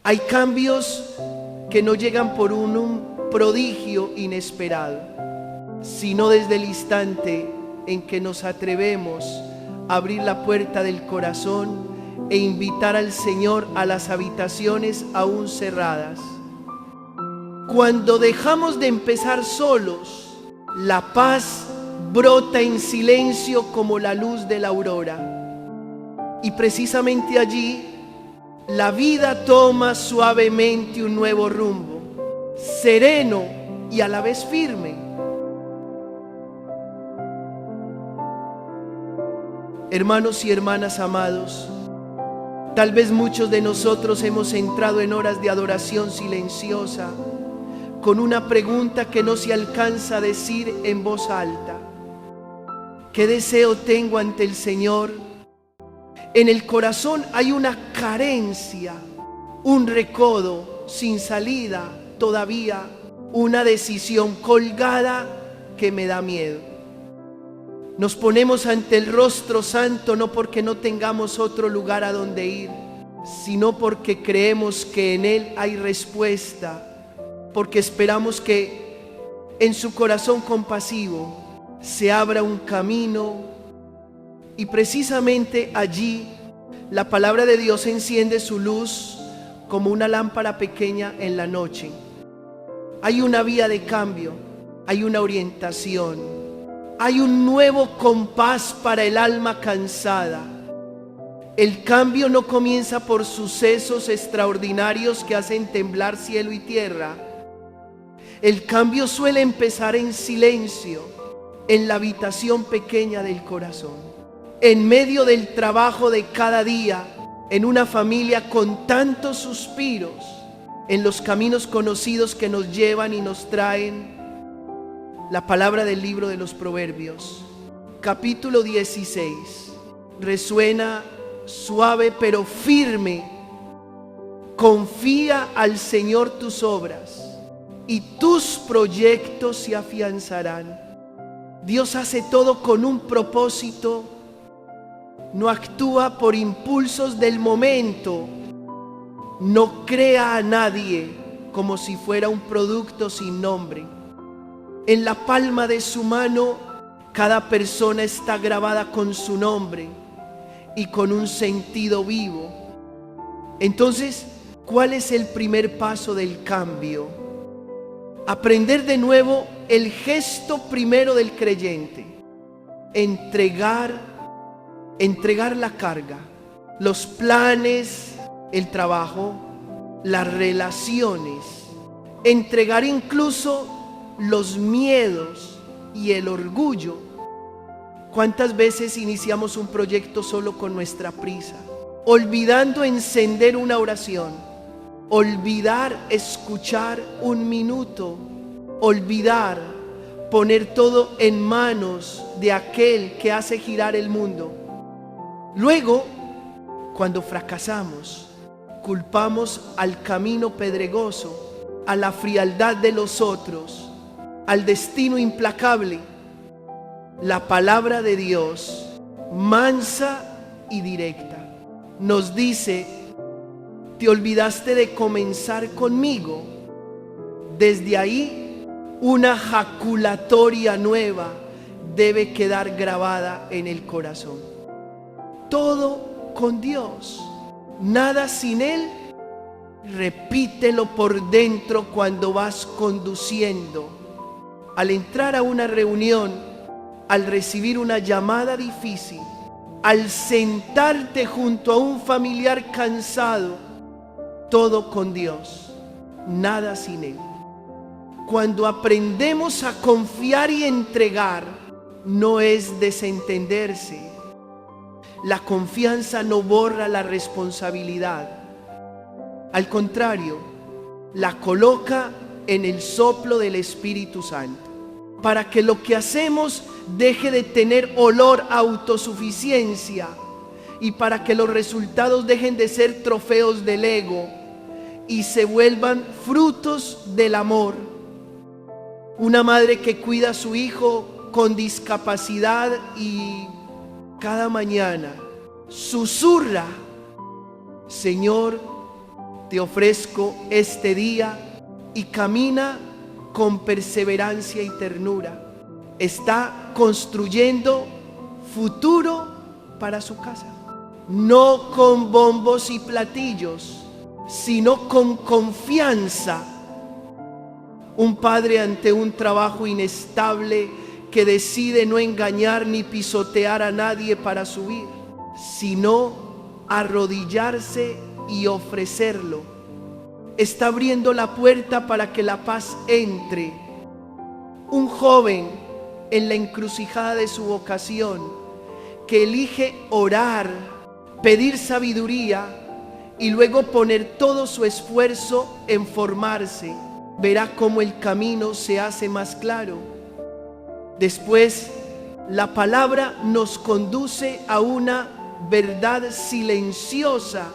Hay cambios que no llegan por un prodigio inesperado, sino desde el instante en que nos atrevemos a abrir la puerta del corazón e invitar al Señor a las habitaciones aún cerradas. Cuando dejamos de empezar solos, la paz brota en silencio como la luz de la aurora. Y precisamente allí, la vida toma suavemente un nuevo rumbo, sereno y a la vez firme. Hermanos y hermanas amados, tal vez muchos de nosotros hemos entrado en horas de adoración silenciosa con una pregunta que no se alcanza a decir en voz alta. ¿Qué deseo tengo ante el Señor? En el corazón hay una carencia, un recodo sin salida, todavía una decisión colgada que me da miedo. Nos ponemos ante el rostro santo no porque no tengamos otro lugar a donde ir, sino porque creemos que en Él hay respuesta, porque esperamos que en su corazón compasivo se abra un camino. Y precisamente allí la palabra de Dios enciende su luz como una lámpara pequeña en la noche. Hay una vía de cambio, hay una orientación, hay un nuevo compás para el alma cansada. El cambio no comienza por sucesos extraordinarios que hacen temblar cielo y tierra. El cambio suele empezar en silencio, en la habitación pequeña del corazón, en medio del trabajo de cada día, en una familia con tantos suspiros, en los caminos conocidos que nos llevan y nos traen. La palabra del libro de los Proverbios, capítulo 16, resuena suave pero firme. Confía al Señor tus obras y tus proyectos se afianzarán. Dios hace todo con un propósito, no actúa por impulsos del momento, no crea a nadie como si fuera un producto sin nombre. En la palma de su mano, cada persona está grabada con su nombre y con un sentido vivo. Entonces, ¿cuál es el primer paso del cambio? Aprender de nuevo el gesto primero del creyente, entregar la carga, los planes, el trabajo, las relaciones, entregar incluso los miedos y el orgullo. ¿Cuántas veces iniciamos un proyecto solo con nuestra prisa, olvidando encender una oración, olvidar escuchar un minuto, olvidar poner todo en manos de aquel que hace girar el mundo? Luego, cuando fracasamos, culpamos al camino pedregoso, a la frialdad de los otros, al destino implacable. La palabra de Dios, mansa y directa, nos dice: te olvidaste de comenzar conmigo. Desde ahí, una jaculatoria nueva debe quedar grabada en el corazón. Todo con Dios, nada sin Él. Repítelo por dentro cuando vas conduciendo, al entrar a una reunión, al recibir una llamada difícil, al sentarte junto a un familiar cansado. Todo con Dios, nada sin Él. Cuando aprendemos a confiar y entregar, no es desentenderse. La confianza no borra la responsabilidad. Al contrario, la coloca en el soplo del Espíritu Santo, para que lo que hacemos deje de tener olor a autosuficiencia y para que los resultados dejen de ser trofeos del ego y se vuelvan frutos del amor. Una madre que cuida a su hijo con discapacidad y cada mañana susurra: Señor, te ofrezco este día y camina con perseverancia y ternura. Está construyendo futuro para su casa. No con bombos y platillos, sino con confianza. Un padre ante un trabajo inestable que decide no engañar ni pisotear a nadie para subir, sino arrodillarse y ofrecerlo. Está abriendo la puerta para que la paz entre. Un joven en la encrucijada de su vocación que elige orar, pedir sabiduría y luego poner todo su esfuerzo en formarse, verá cómo el camino se hace más claro. Después, la palabra nos conduce a una verdad silenciosa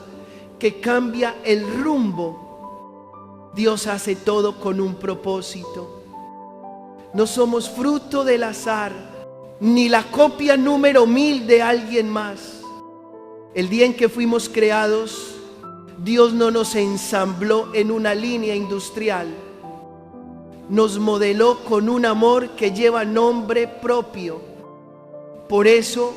que cambia el rumbo. Dios hace todo con un propósito. No somos fruto del azar, ni la copia número 1000 de alguien más. El día en que fuimos creados, Dios no nos ensambló en una línea industrial. Nos modeló con un amor que lleva nombre propio. Por eso,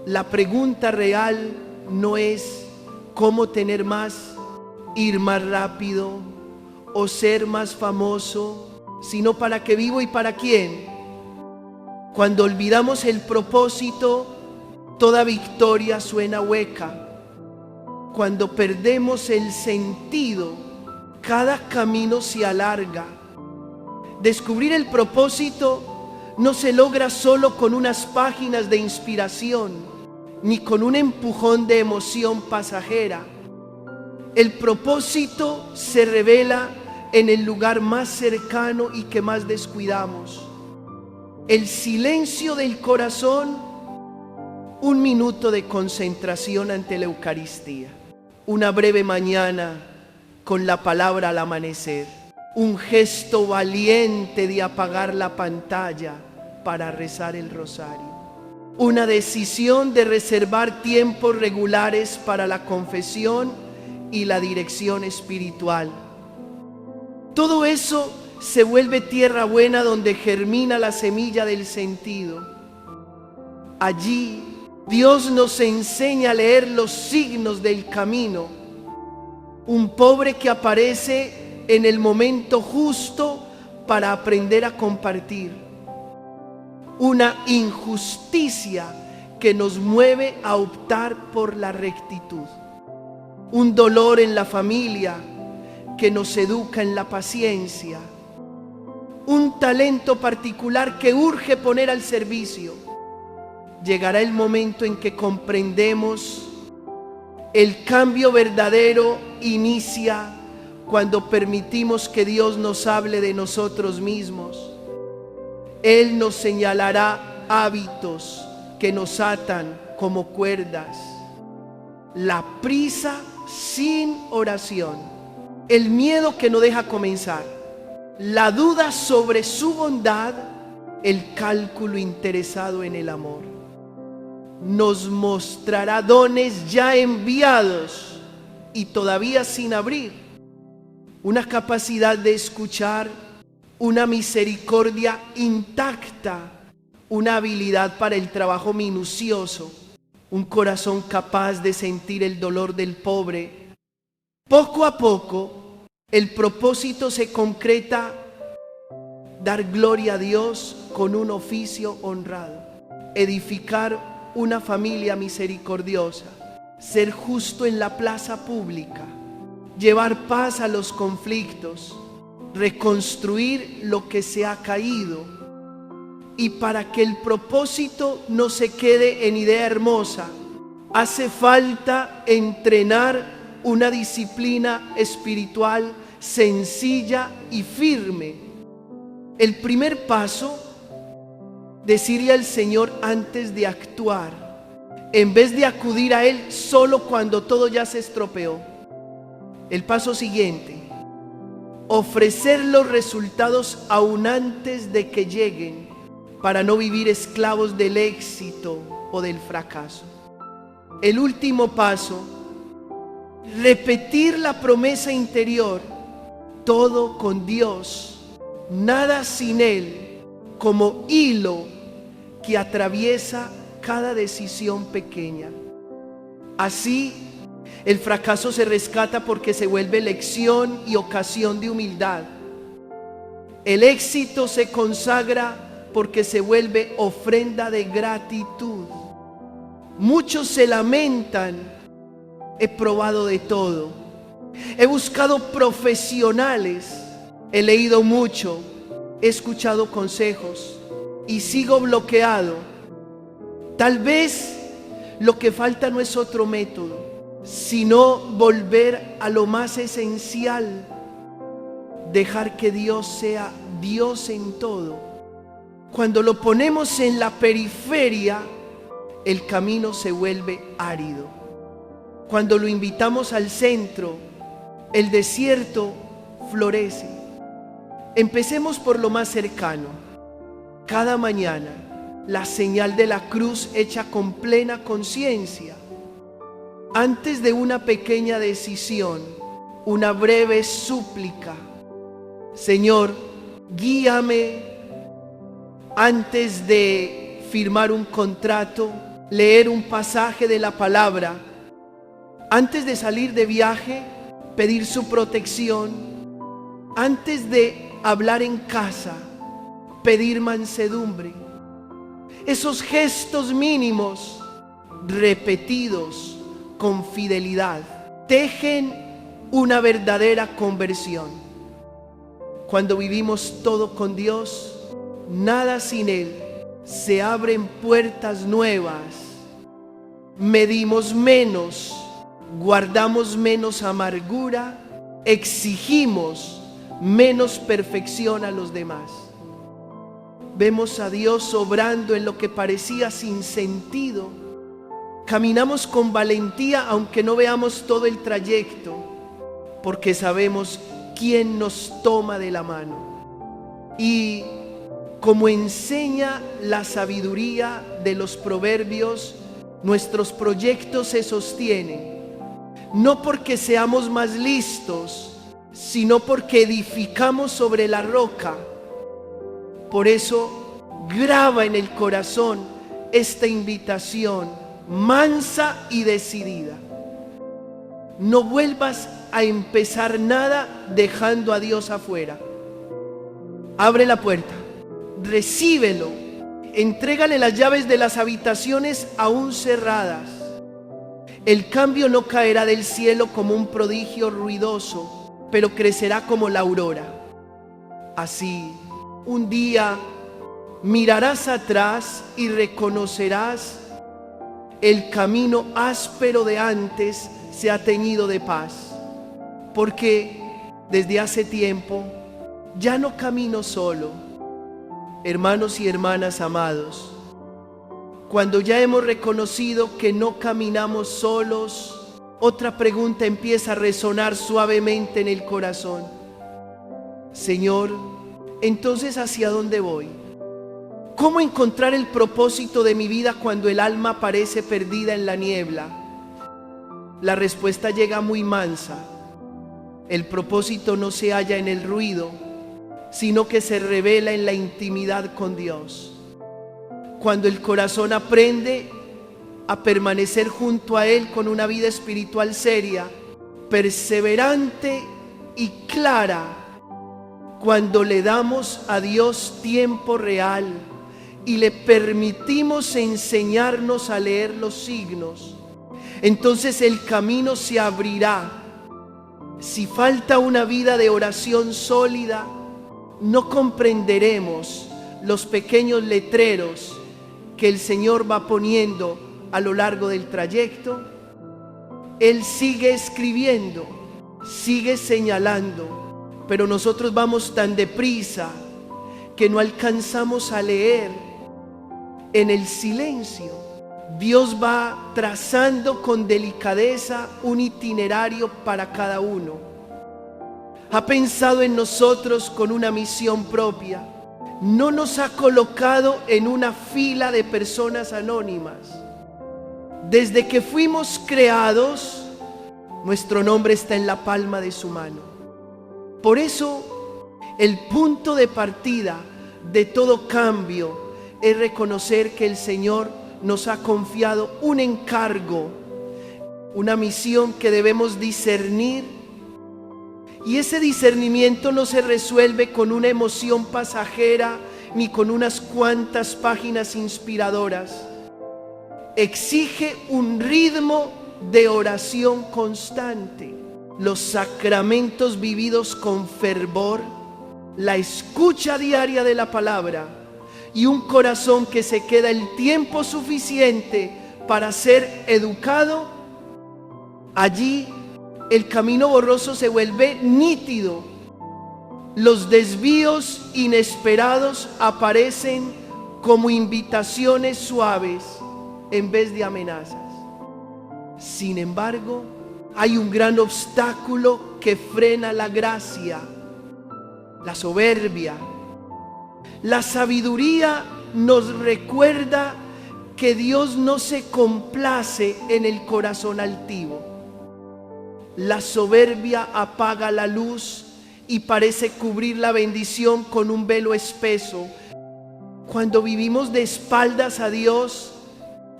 la pregunta real no es cómo tener más, ir más rápido o ser más famoso, sino para qué vivo y para quién. Cuando olvidamos el propósito, toda victoria suena hueca. Cuando perdemos el sentido, cada camino se alarga. Descubrir el propósito no se logra solo con unas páginas de inspiración, ni con un empujón de emoción pasajera. El propósito se revela en el lugar más cercano y que más descuidamos. El silencio del corazón, un minuto de concentración ante la Eucaristía, una breve mañana con la palabra al amanecer, un gesto valiente de apagar la pantalla para rezar el rosario, una decisión de reservar tiempos regulares para la confesión y la dirección espiritual. Todo eso se vuelve tierra buena donde germina la semilla del sentido. Allí Dios nos enseña a leer los signos del camino. Un pobre que aparece en el momento justo para aprender a compartir. Una injusticia que nos mueve a optar por la rectitud. Un dolor en la familia que nos educa en la paciencia. Un talento particular que urge poner al servicio. Llegará el momento en que comprendemos el cambio verdadero inicia cuando permitimos que Dios nos hable de nosotros mismos. Él nos señalará hábitos que nos atan como cuerdas. La prisa sin oración, el miedo que no deja comenzar, la duda sobre su bondad, el cálculo interesado en el amor. Nos mostrará dones ya enviados y todavía sin abrir, una capacidad de escuchar, una misericordia intacta, una habilidad para el trabajo minucioso, un corazón capaz de sentir el dolor del pobre. Poco a poco, el propósito se concreta: dar gloria a Dios con un oficio honrado, edificar una familia misericordiosa, ser justo en la plaza pública, llevar paz a los conflictos, reconstruir lo que se ha caído. Y para que el propósito no se quede en idea hermosa, hace falta entrenar una disciplina espiritual sencilla y firme. El primer paso, decirle al Señor antes de actuar, en vez de acudir a Él solo cuando todo ya se estropeó. El paso siguiente, ofrecer los resultados aún antes de que lleguen, para no vivir esclavos del éxito o del fracaso. El último paso, repetir la promesa interior: todo con Dios, nada sin Él, como hilo que atraviesa cada decisión pequeña. Así, el fracaso se rescata porque se vuelve lección y ocasión de humildad. El éxito se consagra porque se vuelve ofrenda de gratitud. Muchos se lamentan: he probado de todo, he buscado profesionales, he leído mucho, he escuchado consejos y sigo bloqueado. Tal vez lo que falta no es otro método, sino volver a lo más esencial: dejar que Dios sea Dios en todo. Cuando lo ponemos en la periferia, el camino se vuelve árido. Cuando lo invitamos al centro, el desierto florece. Empecemos por lo más cercano. Cada mañana, la señal de la cruz hecha con plena conciencia. Antes de una pequeña decisión, una breve súplica: Señor, guíame. Antes de firmar un contrato, leer un pasaje de la palabra. Antes de salir de viaje, pedir su protección. Antes de hablar en casa, pedir mansedumbre. Esos gestos mínimos, repetidos con fidelidad, tejen una verdadera conversión. Cuando vivimos todo con Dios, nada sin Él, se abren puertas nuevas. Medimos menos, guardamos menos amargura, exigimos menos perfección a los demás. Vemos a Dios obrando en lo que parecía sin sentido. Caminamos con valentía aunque no veamos todo el trayecto, porque sabemos quién nos toma de la mano. Y como enseña la sabiduría de los proverbios, nuestros proyectos se sostienen, no porque seamos más listos, sino porque edificamos sobre la roca. Por eso, graba en el corazón esta invitación mansa y decidida. No vuelvas a empezar nada dejando a Dios afuera. Abre la puerta, recíbelo, entrégale las llaves de las habitaciones aún cerradas. El cambio no caerá del cielo como un prodigio ruidoso, pero crecerá como la aurora. Así, un día mirarás atrás y reconocerás: el camino áspero de antes se ha teñido de paz, porque desde hace tiempo ya no camino solo. Hermanos y hermanas amados, cuando ya hemos reconocido que no caminamos solos, otra pregunta empieza a resonar suavemente en el corazón: Señor, entonces, ¿hacia dónde voy? ¿Cómo encontrar el propósito de mi vida cuando el alma parece perdida en la niebla? La respuesta llega muy mansa. El propósito no se halla en el ruido, sino que se revela en la intimidad con Dios. Cuando el corazón aprende a permanecer junto a Él con una vida espiritual seria, perseverante y clara, cuando le damos a Dios tiempo real y le permitimos enseñarnos a leer los signos, entonces el camino se abrirá. Si falta una vida de oración sólida, no comprenderemos los pequeños letreros que el Señor va poniendo a lo largo del trayecto. Él sigue escribiendo, sigue señalando, pero nosotros vamos tan deprisa que no alcanzamos a leer. En el silencio, Dios va trazando con delicadeza un itinerario para cada uno. Ha pensado en nosotros con una misión propia. No nos ha colocado en una fila de personas anónimas. Desde que fuimos creados, Nuestro nombre está en la palma de su mano. Por eso, el punto de partida de todo cambio es reconocer que el Señor nos ha confiado un encargo, una misión que debemos discernir. Y ese discernimiento no se resuelve con una emoción pasajera ni con unas cuantas páginas inspiradoras. Exige un ritmo de oración constante, los sacramentos vividos con fervor, la escucha diaria de la palabra y un corazón que se queda el tiempo suficiente para ser educado. Allí el camino borroso se vuelve nítido. Los desvíos inesperados aparecen como invitaciones suaves en vez de amenazas. Sin embargo, hay un gran obstáculo que frena la gracia: la soberbia. La sabiduría nos recuerda que Dios no se complace en el corazón altivo. La soberbia apaga la luz y parece cubrir la bendición con un velo espeso. Cuando vivimos de espaldas a Dios,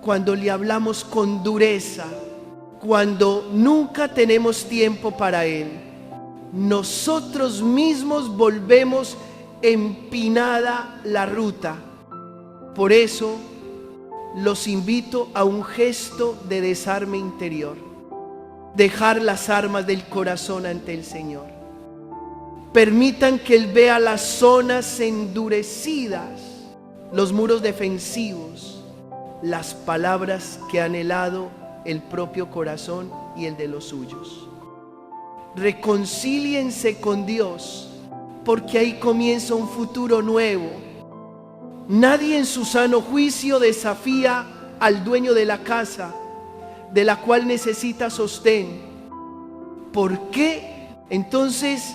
cuando le hablamos con dureza, cuando nunca tenemos tiempo para Él, nosotros mismos volvemos empinada la ruta. Por eso los invito a un gesto de desarme interior: dejar las armas del corazón ante el Señor. Permitan que Él vea las zonas endurecidas, los muros defensivos, las palabras que han helado el propio corazón y el de los suyos. Reconcíliense con Dios, porque ahí comienza un futuro nuevo. Nadie en su sano juicio desafía al dueño de la casa, de la cual necesita sostén. ¿Por qué entonces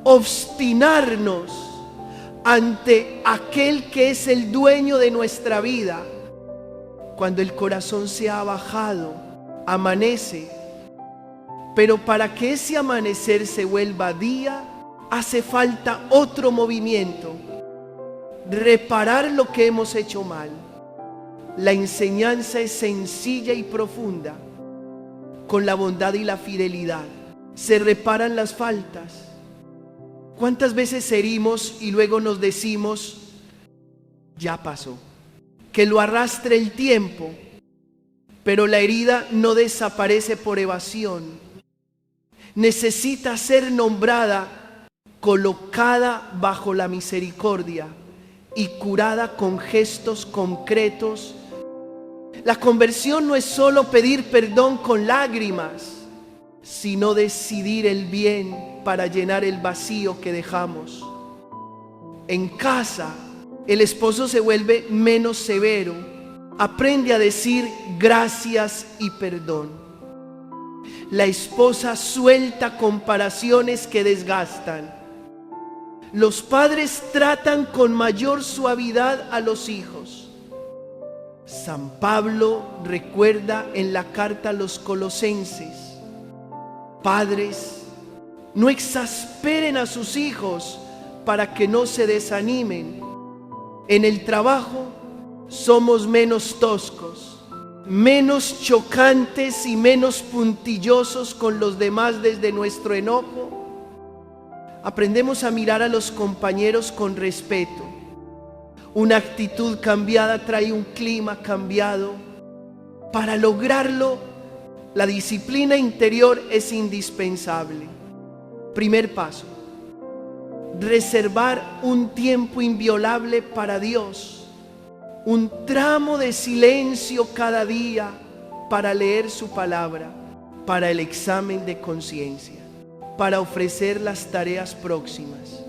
obstinarnos ante aquel que es el dueño de nuestra vida? Cuando el corazón se ha bajado, amanece. Pero para que ese amanecer se vuelva día, hace falta otro movimiento: reparar lo que hemos hecho mal. La enseñanza es sencilla y profunda. Con la bondad y la fidelidad se reparan las faltas. ¿Cuántas veces herimos y luego nos decimos: ya pasó, que lo arrastre el tiempo? Pero la herida no desaparece por evasión. Necesita ser nombrada, colocada bajo la misericordia y curada con gestos concretos. La conversión no es solo pedir perdón con lágrimas, sino decidir el bien para llenar el vacío que dejamos. En casa, el esposo se vuelve menos severo, aprende a decir gracias y perdón. La esposa suelta comparaciones que desgastan. Los padres tratan con mayor suavidad a los hijos. San Pablo recuerda en la carta a los Colosenses: padres, no exasperen a sus hijos para que no se desanimen. En el trabajo somos menos toscos, menos chocantes y menos puntillosos con los demás desde nuestro enojo. Aprendemos a mirar a los compañeros con respeto. Una actitud cambiada trae un clima cambiado. Para lograrlo, la disciplina interior es indispensable. Primer paso: reservar un tiempo inviolable para Dios, un tramo de silencio cada día para leer su palabra, para el examen de conciencia, para ofrecer las tareas próximas.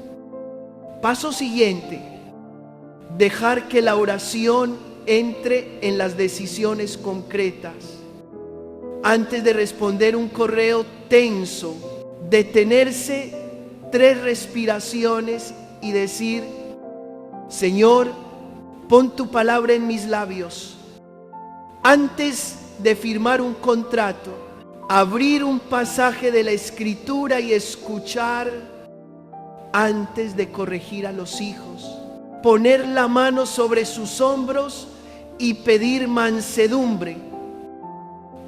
Paso siguiente: dejar que la oración entre en las decisiones concretas. Antes de responder un correo tenso, detenerse 3 respiraciones y decir: Señor, pon tu palabra en mis labios. Antes de firmar un contrato, abrir un pasaje de la Escritura y escuchar antes de corregir a los hijos, poner la mano sobre sus hombros y pedir mansedumbre.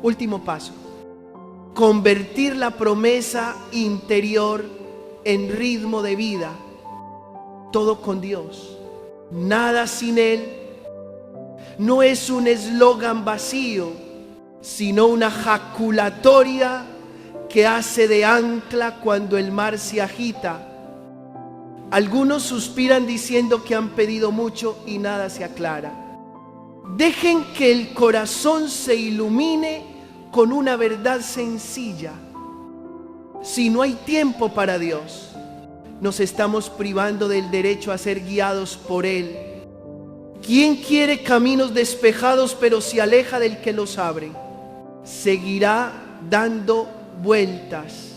Último paso, convertir la promesa interior en ritmo de vida. Todo con Dios, nada sin Él. No es un eslogan vacío, sino una jaculatoria que hace de ancla cuando el mar se agita. Algunos suspiran diciendo que han pedido mucho y nada se aclara. Dejen que el corazón se ilumine con una verdad sencilla. Si no hay tiempo para Dios, nos estamos privando del derecho a ser guiados por Él. ¿Quién quiere caminos despejados pero se aleja del que los abre? Seguirá dando vueltas.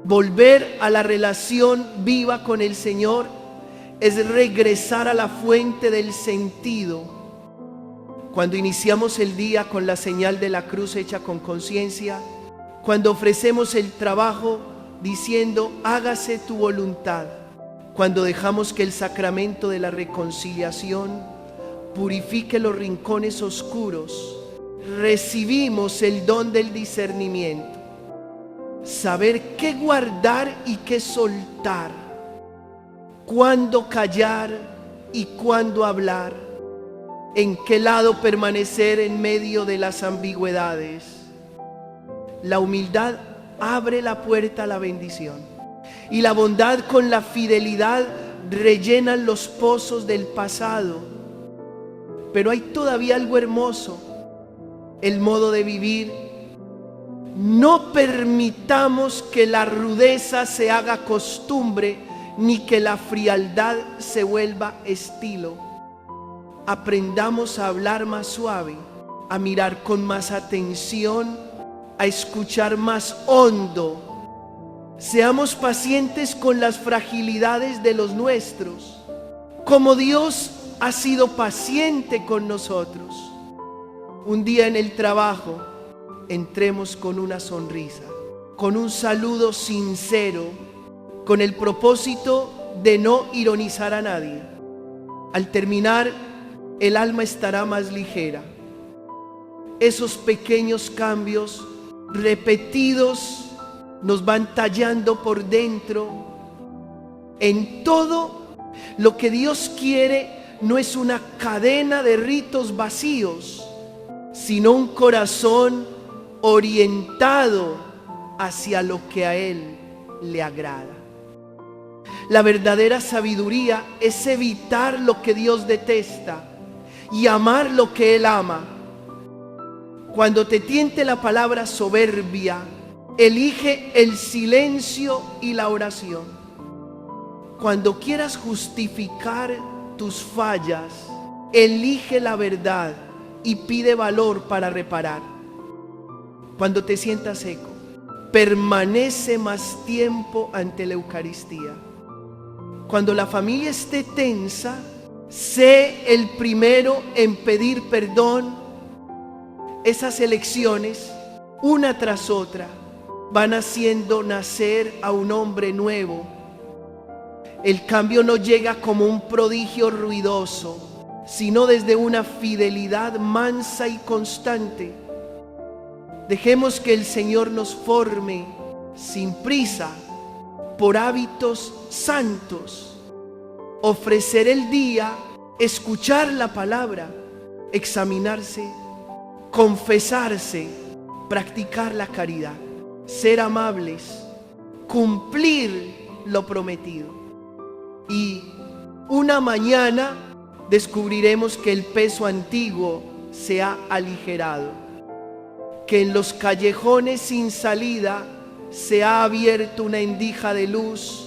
Volver a la relación viva con el Señor es regresar a la fuente del sentido. Cuando iniciamos el día con la señal de la cruz hecha con conciencia, cuando ofrecemos el trabajo diciendo hágase tu voluntad, cuando dejamos que el sacramento de la reconciliación purifique los rincones oscuros, recibimos el don del discernimiento. Saber qué guardar y qué soltar, cuándo callar y cuándo hablar, en qué lado permanecer en medio de las ambigüedades. La humildad abre la puerta a la bendición y la bondad con la fidelidad rellenan los pozos del pasado. Pero hay todavía algo hermoso, el modo de vivir. No permitamos que la rudeza se haga costumbre, ni que la frialdad se vuelva estilo. Aprendamos a hablar más suave, a mirar con más atención, a escuchar más hondo. Seamos pacientes con las fragilidades de los nuestros, como Dios ha sido paciente con nosotros. Un día en el trabajo, entremos con una sonrisa, con un saludo sincero, con el propósito de no ironizar a nadie. Al terminar, el alma estará más ligera. Esos pequeños cambios repetidos nos van tallando por dentro. En todo lo que Dios quiere no es una cadena de ritos vacíos, sino un corazón orientado hacia lo que a Él le agrada. La verdadera sabiduría es evitar lo que Dios detesta y amar lo que Él ama. Cuando te tiente la palabra soberbia, elige el silencio y la oración. Cuando quieras justificar tus fallas, elige la verdad y pide valor para reparar. Cuando te sientas seco, permanece más tiempo ante la Eucaristía. Cuando la familia esté tensa, sé el primero en pedir perdón. Esas elecciones, una tras otra, van haciendo nacer a un hombre nuevo. El cambio no llega como un prodigio ruidoso, sino desde una fidelidad mansa y constante. Dejemos que el Señor nos forme sin prisa, por hábitos santos. Ofrecer el día, escuchar la palabra, examinarse, confesarse, practicar la caridad, ser amables, cumplir lo prometido. Y una mañana descubriremos que el peso antiguo se ha aligerado, que en los callejones sin salida se ha abierto una endija de luz,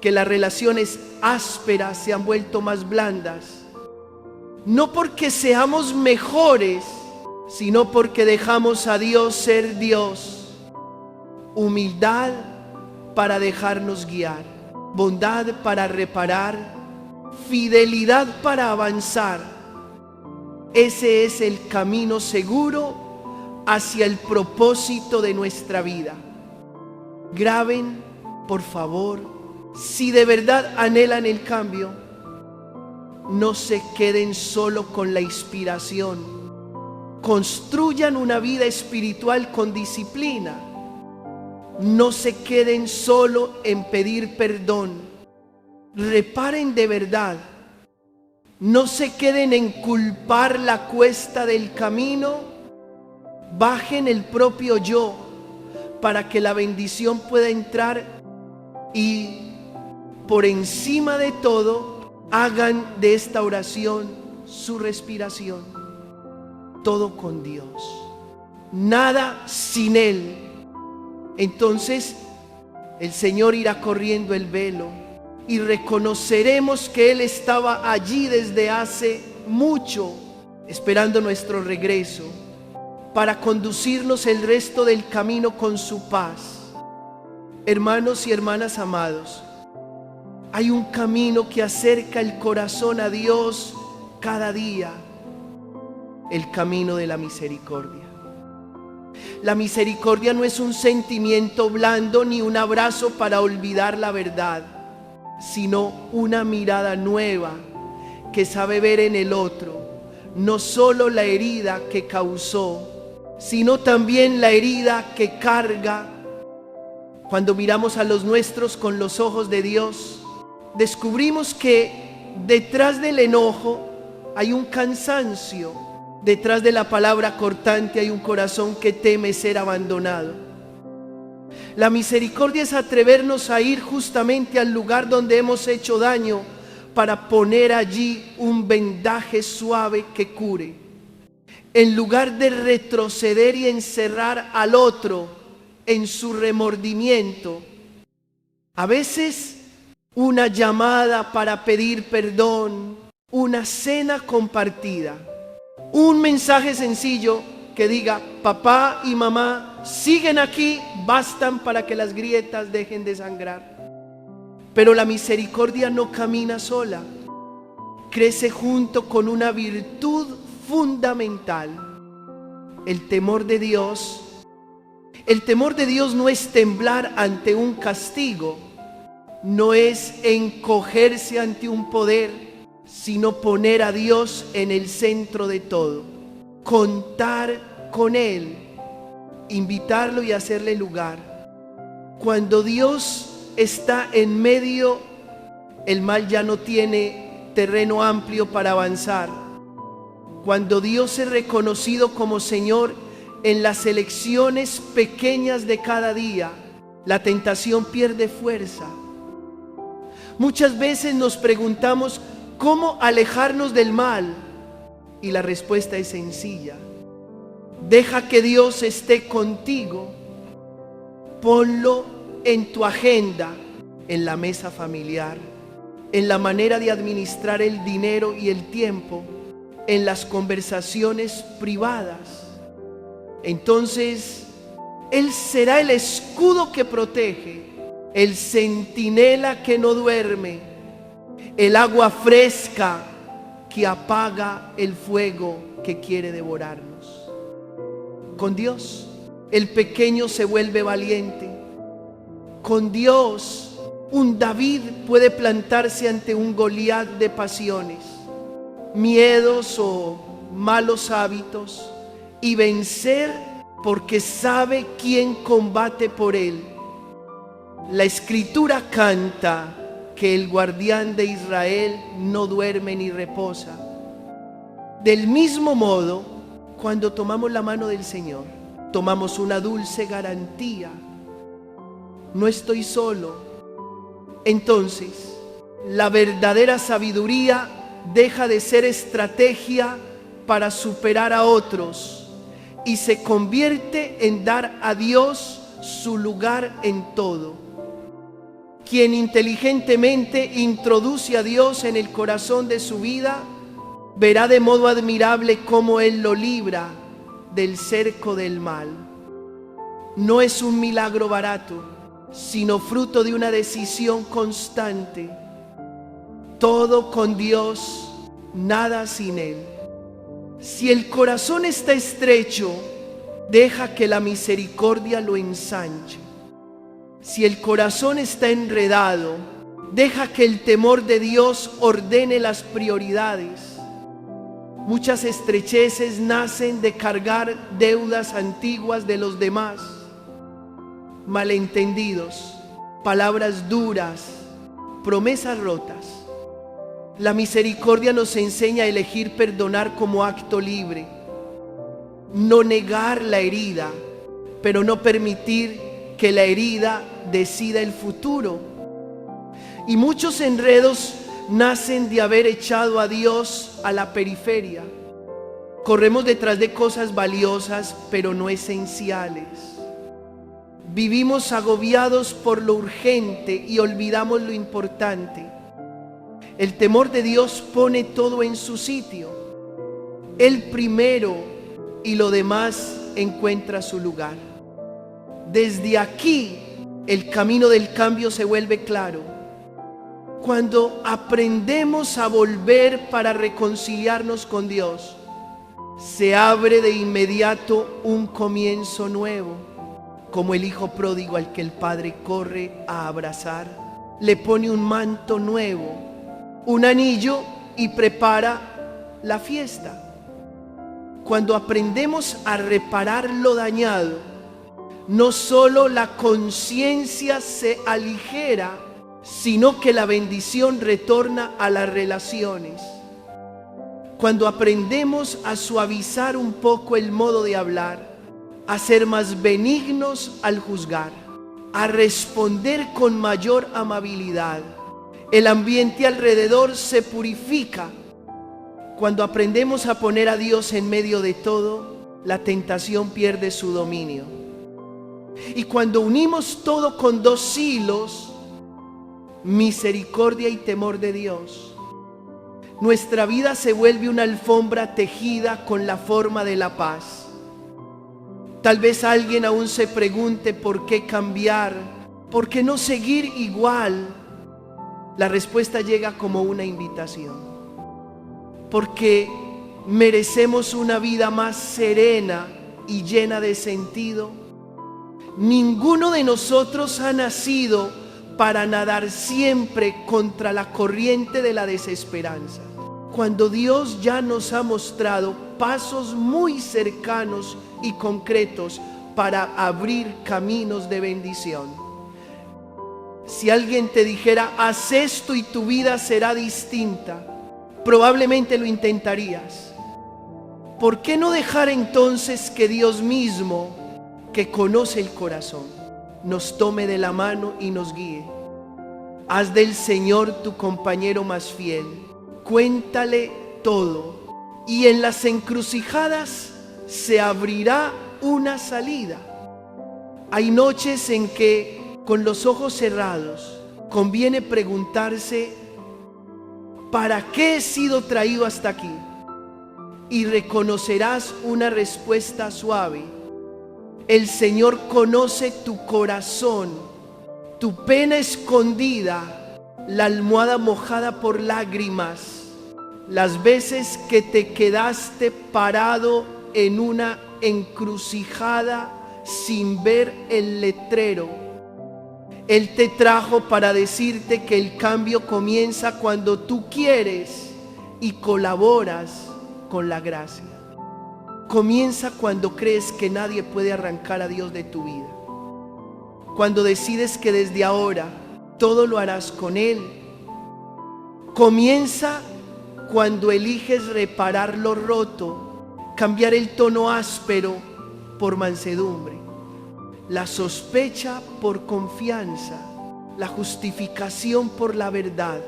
que las relaciones ásperas se han vuelto más blandas, no porque seamos mejores, sino porque dejamos a Dios ser Dios. Humildad para dejarnos guiar, bondad para reparar, fidelidad para avanzar. Ese es el camino seguro hacia el propósito de nuestra vida. Graben, por favor, si de verdad anhelan el cambio, no se queden solo con la inspiración. Construyan una vida espiritual con disciplina. No se queden solo en pedir perdón. Reparen de verdad. No se queden en culpar la cuesta del camino. Bajen el propio yo para que la bendición pueda entrar, y por encima de todo, hagan de esta oración su respiración. Todo con Dios, nada sin Él. Entonces el Señor irá corriendo el velo y reconoceremos que Él estaba allí desde hace mucho, esperando nuestro regreso, para conducirnos el resto del camino con su paz. Hermanos y hermanas amados, hay un camino que acerca el corazón a Dios cada día: el camino de la misericordia. La misericordia no es un sentimiento blando ni un abrazo para olvidar la verdad, sino una mirada nueva que sabe ver en el otro no solo la herida que causó, sino también la herida que carga. Cuando miramos a los nuestros con los ojos de Dios, descubrimos que detrás del enojo hay un cansancio, detrás de la palabra cortante hay un corazón que teme ser abandonado. La misericordia es atrevernos a ir justamente al lugar donde hemos hecho daño para poner allí un vendaje suave que cure. En lugar de retroceder y encerrar al otro en su remordimiento, a veces una llamada para pedir perdón, una cena compartida, un mensaje sencillo que diga: papá y mamá siguen aquí, bastan para que las grietas dejen de sangrar. Pero la misericordia no camina sola, crece junto con una virtud fundamental: el temor de Dios. El temor de Dios no es temblar ante un castigo, no es encogerse ante un poder, sino poner a Dios en el centro de todo, contar con Él, invitarlo y hacerle lugar. Cuando Dios está en medio, el mal ya no tiene terreno amplio para avanzar. Cuando Dios es reconocido como Señor en las elecciones pequeñas de cada día, la tentación pierde fuerza. Muchas veces nos preguntamos cómo alejarnos del mal, y la respuesta es sencilla: deja que Dios esté contigo. Ponlo en tu agenda, en la mesa familiar, en la manera de administrar el dinero y el tiempo, en las conversaciones privadas. Entonces Él será el escudo que protege, el centinela que no duerme, el agua fresca que apaga el fuego que quiere devorarnos. Con Dios el pequeño se vuelve valiente. Con Dios un David puede plantarse ante un Goliat de pasiones, miedos o malos hábitos, y vencer porque sabe quién combate por él. La Escritura canta que el guardián de Israel no duerme ni reposa. Del mismo modo, cuando tomamos la mano del Señor, tomamos una dulce garantía: no estoy solo. Entonces, la verdadera sabiduría deja de ser estrategia para superar a otros y se convierte en dar a Dios su lugar en todo. Quien inteligentemente introduce a Dios en el corazón de su vida, verá de modo admirable cómo Él lo libra del cerco del mal. No es un milagro barato, sino fruto de una decisión constante. Todo con Dios, nada sin Él. Si el corazón está estrecho, Deja que la misericordia lo ensanche. Si el corazón está enredado, deja que el temor de Dios ordene las prioridades. Muchas estrecheces nacen de cargar deudas antiguas de los demás, malentendidos, palabras duras, promesas rotas. La misericordia nos enseña a elegir perdonar como acto libre, no negar la herida, pero no permitir que la herida decida el futuro. Y muchos enredos nacen de haber echado a Dios a la periferia. Corremos detrás de cosas valiosas, pero no esenciales. Vivimos agobiados por lo urgente y olvidamos lo importante. El temor de Dios pone todo en su sitio. Él primero y lo demás encuentra su lugar. Desde aquí el camino del cambio se vuelve claro. Cuando aprendemos a volver para reconciliarnos con Dios, se abre de inmediato un comienzo nuevo, como el hijo pródigo al que el padre corre a abrazar. Le pone un manto nuevo, un anillo y prepara la fiesta. Cuando aprendemos a reparar lo dañado, no solo la conciencia se aligera, sino que la bendición retorna a las relaciones. Cuando aprendemos a suavizar un poco el modo de hablar, a ser más benignos al juzgar, a responder con mayor amabilidad, el ambiente alrededor se purifica. Cuando aprendemos a poner a Dios en medio de todo, la tentación pierde su dominio. Y cuando unimos todo con dos hilos, misericordia y temor de Dios, nuestra vida se vuelve una alfombra tejida con la forma de la paz. Tal vez alguien aún se pregunte por qué cambiar, por qué no seguir igual. La respuesta llega como una invitación, porque merecemos una vida más serena y llena de sentido. Ninguno de nosotros ha nacido para nadar siempre contra la corriente de la desesperanza. Cuando Dios ya nos ha mostrado pasos muy cercanos y concretos para abrir caminos de bendición. Si alguien te dijera, haz esto y tu vida será distinta, probablemente lo intentarías. ¿Por qué no dejar entonces que Dios mismo, que conoce el corazón, nos tome de la mano y nos guíe? Haz del Señor tu compañero más fiel. Cuéntale todo, y en las encrucijadas se abrirá una salida. Hay noches en que, con los ojos cerrados, conviene preguntarse: ¿para qué he sido traído hasta aquí? Y reconocerás una respuesta suave. El Señor conoce tu corazón, tu pena escondida, la almohada mojada por lágrimas, las veces que te quedaste parado en una encrucijada sin ver el letrero. Él te trajo para decirte que el cambio comienza cuando tú quieres y colaboras con la gracia. Comienza cuando crees que nadie puede arrancar a Dios de tu vida. Cuando decides que desde ahora todo lo harás con Él. Comienza cuando eliges reparar lo roto, cambiar el tono áspero por mansedumbre, la sospecha por confianza, la justificación por la verdad.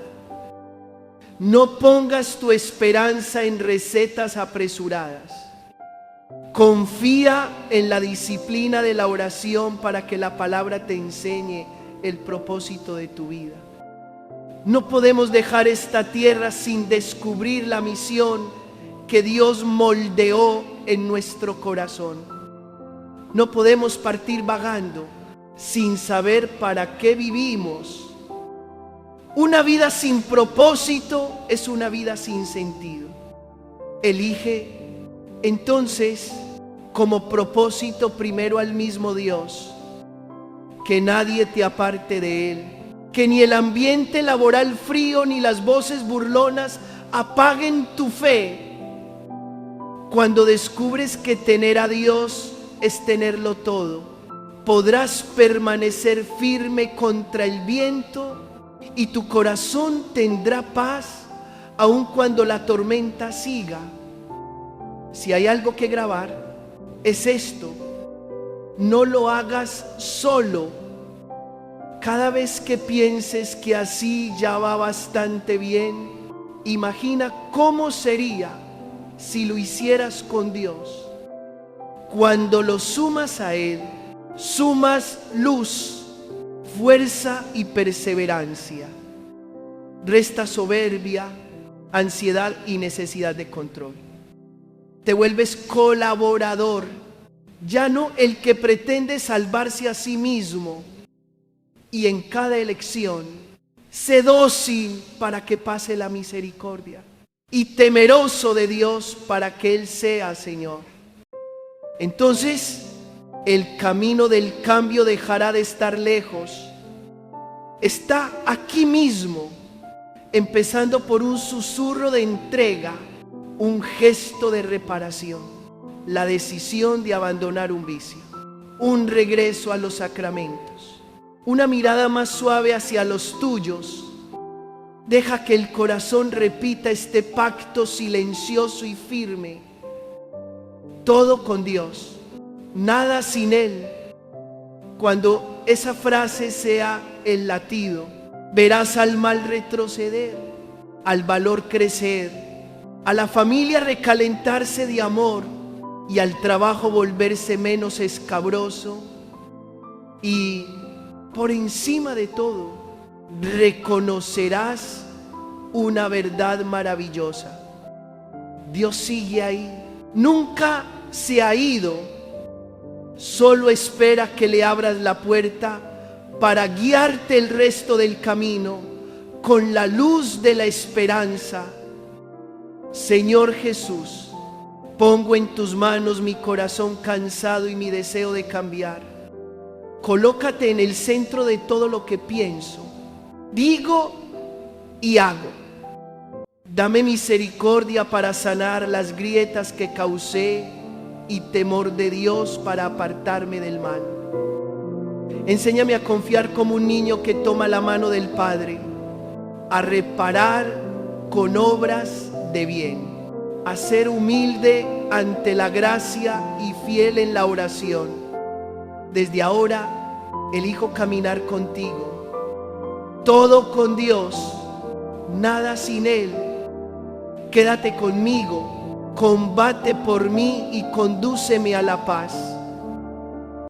No pongas tu esperanza en recetas apresuradas. Confía en la disciplina de la oración para que la palabra te enseñe el propósito de tu vida. No podemos dejar esta tierra sin descubrir la misión que Dios moldeó en nuestro corazón. No podemos partir vagando sin saber para qué vivimos. Una vida sin propósito es una vida sin sentido. Elige entonces como propósito primero al mismo Dios, que nadie te aparte de Él, que ni el ambiente laboral frío ni las voces burlonas apaguen tu fe cuando descubres que tener a Dios es tenerlo todo. Podrás permanecer firme contra el viento y tu corazón tendrá paz aun cuando la tormenta siga. Si hay algo que grabar, es esto: no lo hagas solo. Cada vez que pienses que así ya va bastante bien, imagina cómo sería si lo hicieras con Dios. Cuando lo sumas a Él, sumas luz, fuerza y perseverancia. Resta soberbia, ansiedad y necesidad de control. Te vuelves colaborador, ya no el que pretende salvarse a sí mismo. Y en cada elección, sé dócil para que pase la misericordia y temeroso de Dios para que Él sea Señor. Entonces, el camino del cambio dejará de estar lejos. Está aquí mismo, empezando por un susurro de entrega, un gesto de reparación, la decisión de abandonar un vicio, un regreso a los sacramentos, una mirada más suave hacia los tuyos. Deja que el corazón repita este pacto silencioso y firme: todo con Dios, nada sin Él. Cuando esa frase sea el latido, verás al mal retroceder, al valor crecer, a la familia recalentarse de amor y al trabajo volverse menos escabroso. Y por encima de todo, reconocerás una verdad maravillosa: Dios sigue ahí, nunca se ha ido, solo espera que le abras la puerta para guiarte el resto del camino con la luz de la esperanza. Señor Jesús, pongo en tus manos mi corazón cansado y mi deseo de cambiar. Colócate en el centro de todo lo que pienso, digo y hago. Dame misericordia para sanar las grietas que causé y temor de Dios para apartarme del mal. Enséñame a confiar como un niño que toma la mano del Padre, a reparar con obras de bien, a ser humilde ante la gracia y fiel en la oración. Desde ahora elijo caminar contigo, todo con Dios, nada sin Él. Quédate conmigo, combate por mí y condúceme a la paz.